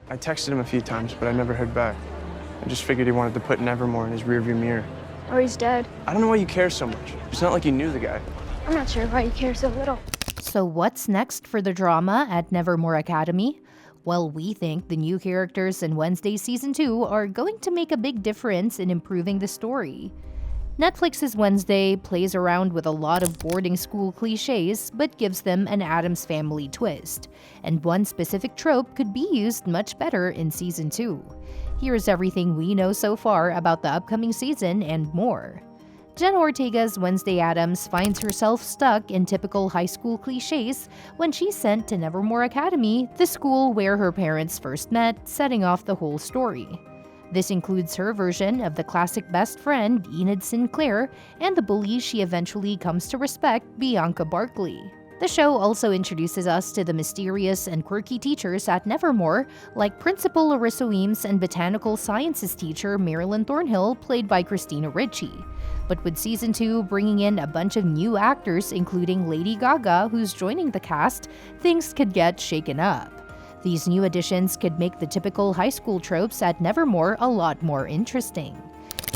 I texted him a few times, but I never heard back. I just figured he wanted to put Nevermore in his rearview mirror. Or he's dead. I don't know why you care so much. It's not like you knew the guy. I'm not sure why you care so little. So what's next for the drama at Nevermore Academy? Well, we think the new characters in Wednesday Season 2 are going to make a big difference in improving the story. Netflix's Wednesday plays around with a lot of boarding school cliches, but gives them an Addams Family twist. And one specific trope could be used much better in Season 2. Here's everything we know so far about the upcoming season and more. Jenna Ortega's Wednesday Addams finds herself stuck in typical high school cliches when she's sent to Nevermore Academy, the school where her parents first met, setting off the whole story. This includes her version of the classic best friend, Enid Sinclair, and the bully she eventually comes to respect, Bianca Barkley. The show also introduces us to the mysterious and quirky teachers at Nevermore, like Principal Larissa Weems and Botanical Sciences teacher Marilyn Thornhill, played by Christina Ricci. But with Season 2 bringing in a bunch of new actors, including Lady Gaga, who's joining the cast, things could get shaken up. These new additions could make the typical high school tropes at Nevermore a lot more interesting.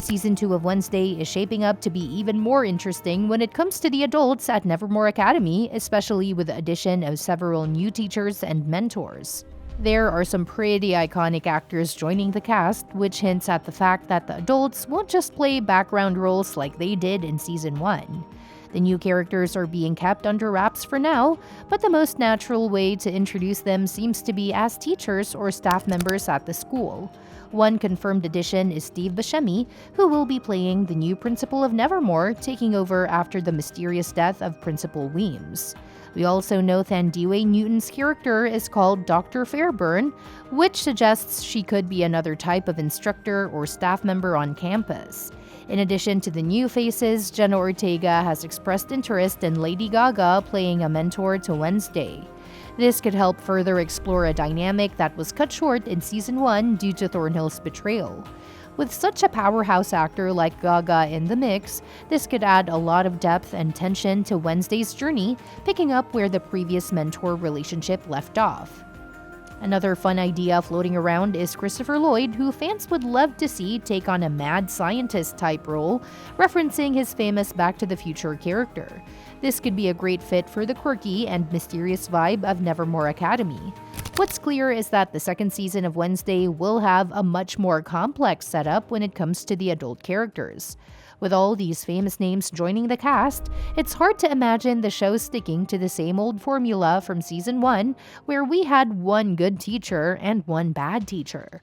Season 2 of Wednesday is shaping up to be even more interesting when it comes to the adults at Nevermore Academy, especially with the addition of several new teachers and mentors. There are some pretty iconic actors joining the cast, which hints at the fact that the adults won't just play background roles like they did in Season 1. The new characters are being kept under wraps for now, but the most natural way to introduce them seems to be as teachers or staff members at the school. One confirmed addition is Steve Buscemi, who will be playing the new principal of Nevermore, taking over after the mysterious death of Principal Weems. We also know Thandiwe Newton's character is called Dr. Fairburn, which suggests she could be another type of instructor or staff member on campus. In addition to the new faces, Jenna Ortega has expressed interest in Lady Gaga playing a mentor to Wednesday. This could help further explore a dynamic that was cut short in Season 1 due to Thornhill's betrayal. With such a powerhouse actor like Gaga in the mix, this could add a lot of depth and tension to Wednesday's journey, picking up where the previous mentor relationship left off. Another fun idea floating around is Christopher Lloyd, who fans would love to see take on a mad scientist type role, referencing his famous Back to the Future character. This could be a great fit for the quirky and mysterious vibe of Nevermore Academy. What's clear is that the second season of Wednesday will have a much more complex setup when it comes to the adult characters. With all these famous names joining the cast, it's hard to imagine the show sticking to the same old formula from Season 1, where we had one good teacher and one bad teacher.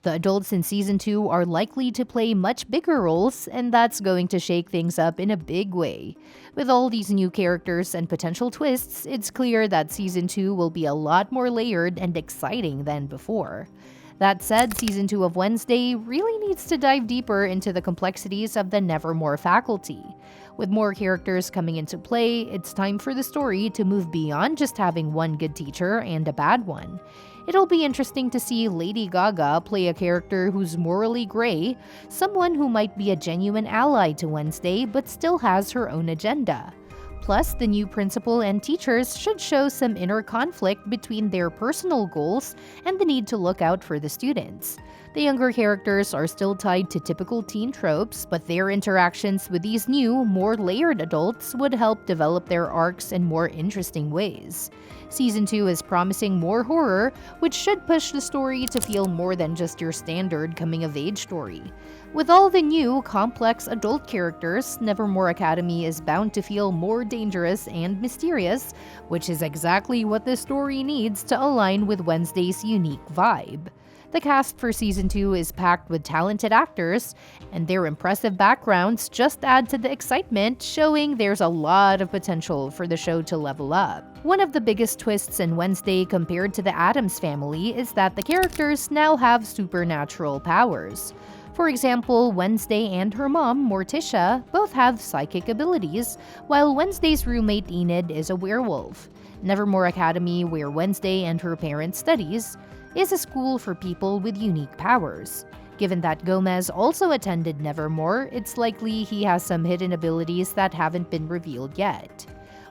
The adults in Season 2 are likely to play much bigger roles, and that's going to shake things up in a big way. With all these new characters and potential twists, it's clear that Season 2 will be a lot more layered and exciting than before. That said, Season 2 of Wednesday really needs to dive deeper into the complexities of the Nevermore faculty. With more characters coming into play, it's time for the story to move beyond just having one good teacher and a bad one. It'll be interesting to see Lady Gaga play a character who's morally gray, someone who might be a genuine ally to Wednesday but still has her own agenda. Plus, the new principal and teachers should show some inner conflict between their personal goals and the need to look out for the students. The younger characters are still tied to typical teen tropes, but their interactions with these new, more layered adults would help develop their arcs in more interesting ways. Season 2 is promising more horror, which should push the story to feel more than just your standard coming-of-age story. With all the new, complex adult characters, Nevermore Academy is bound to feel more dangerous and mysterious, which is exactly what the story needs to align with Wednesday's unique vibe. The cast for Season 2 is packed with talented actors, and their impressive backgrounds just add to the excitement, showing there's a lot of potential for the show to level up. One of the biggest twists in Wednesday compared to the Addams Family is that the characters now have supernatural powers. For example, Wednesday and her mom, Morticia, both have psychic abilities, while Wednesday's roommate Enid is a werewolf. Nevermore Academy, where Wednesday and her parents studies, is a school for people with unique powers. Given that Gomez also attended Nevermore, it's likely he has some hidden abilities that haven't been revealed yet.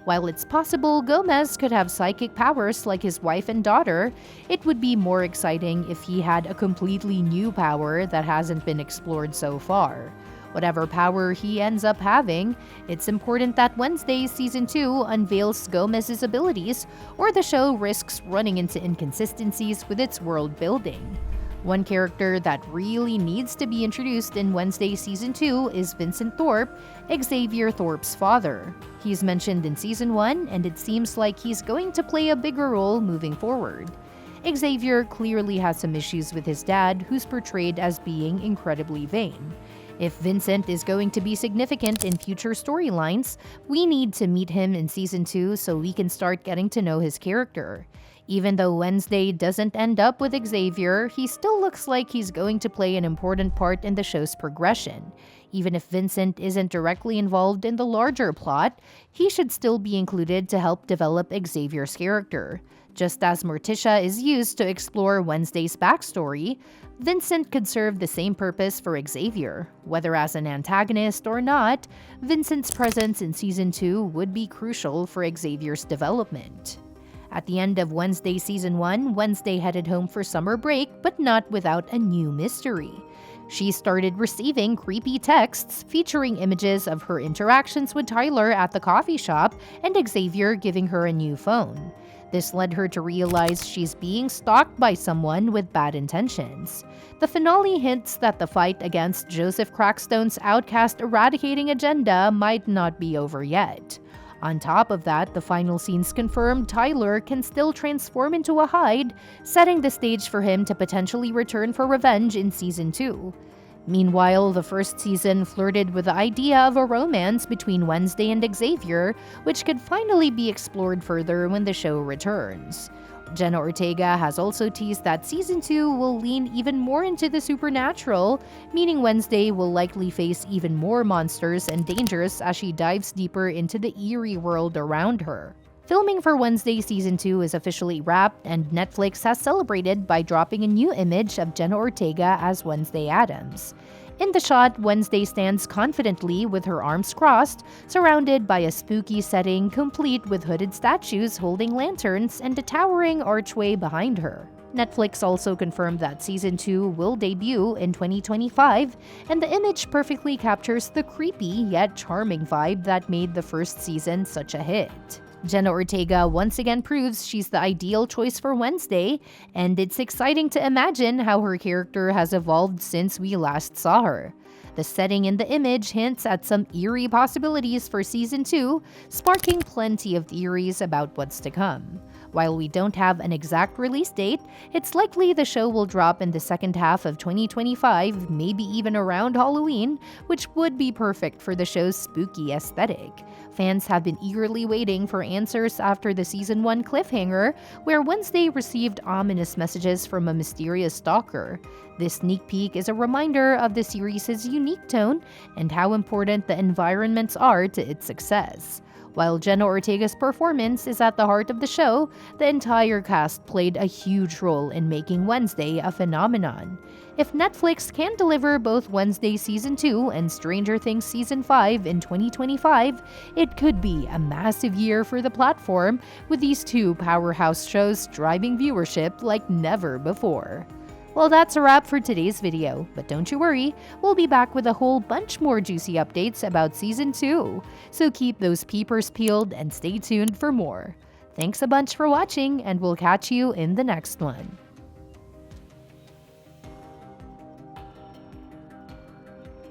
While it's possible Gomez could have psychic powers like his wife and daughter, it would be more exciting if he had a completely new power that hasn't been explored so far. Whatever power he ends up having, it's important that Wednesday Season 2 unveils Gomez's abilities, or the show risks running into inconsistencies with its world building. One character that really needs to be introduced in Wednesday Season 2 is Vincent Thorpe, Xavier Thorpe's father. He's mentioned in Season 1, and it seems like he's going to play a bigger role moving forward. Xavier clearly has some issues with his dad, who's portrayed as being incredibly vain. If Vincent is going to be significant in future storylines, we need to meet him in Season 2 so we can start getting to know his character. Even though Wednesday doesn't end up with Xavier, he still looks like he's going to play an important part in the show's progression. Even if Vincent isn't directly involved in the larger plot, he should still be included to help develop Xavier's character. Just as Morticia is used to explore Wednesday's backstory, Vincent could serve the same purpose for Xavier. Whether as an antagonist or not, Vincent's presence in Season 2 would be crucial for Xavier's development. At the end of Wednesday Season 1, Wednesday headed home for summer break, but not without a new mystery. She started receiving creepy texts featuring images of her interactions with Tyler at the coffee shop and Xavier giving her a new phone. This led her to realize she's being stalked by someone with bad intentions. The finale hints that the fight against Joseph Crackstone's outcast eradicating agenda might not be over yet. On top of that, the final scenes confirm Tyler can still transform into a Hyde, setting the stage for him to potentially return for revenge in Season 2. Meanwhile, the first season flirted with the idea of a romance between Wednesday and Xavier, which could finally be explored further when the show returns. Jenna Ortega has also teased that Season 2 will lean even more into the supernatural, meaning Wednesday will likely face even more monsters and dangers as she dives deeper into the eerie world around her. Filming for Wednesday Season 2 is officially wrapped, and Netflix has celebrated by dropping a new image of Jenna Ortega as Wednesday Addams. In the shot, Wednesday stands confidently with her arms crossed, surrounded by a spooky setting complete with hooded statues holding lanterns and a towering archway behind her. Netflix also confirmed that Season 2 will debut in 2025, and the image perfectly captures the creepy yet charming vibe that made the first season such a hit. Jenna Ortega once again proves she's the ideal choice for Wednesday, and it's exciting to imagine how her character has evolved since we last saw her. The setting in the image hints at some eerie possibilities for Season 2, sparking plenty of theories about what's to come. While we don't have an exact release date, it's likely the show will drop in the second half of 2025, maybe even around Halloween, which would be perfect for the show's spooky aesthetic. Fans have been eagerly waiting for answers after the Season 1 cliffhanger, where Wednesday received ominous messages from a mysterious stalker. This sneak peek is a reminder of the series' unique tone and how important the environments are to its success. While Jenna Ortega's performance is at the heart of the show, the entire cast played a huge role in making Wednesday a phenomenon. If Netflix can deliver both Wednesday Season 2 and Stranger Things Season 5 in 2025, it could be a massive year for the platform, with these two powerhouse shows driving viewership like never before. Well, that's a wrap for today's video, but don't you worry, we'll be back with a whole bunch more juicy updates about Season 2, so keep those peepers peeled and stay tuned for more. Thanks a bunch for watching, and we'll catch you in the next one.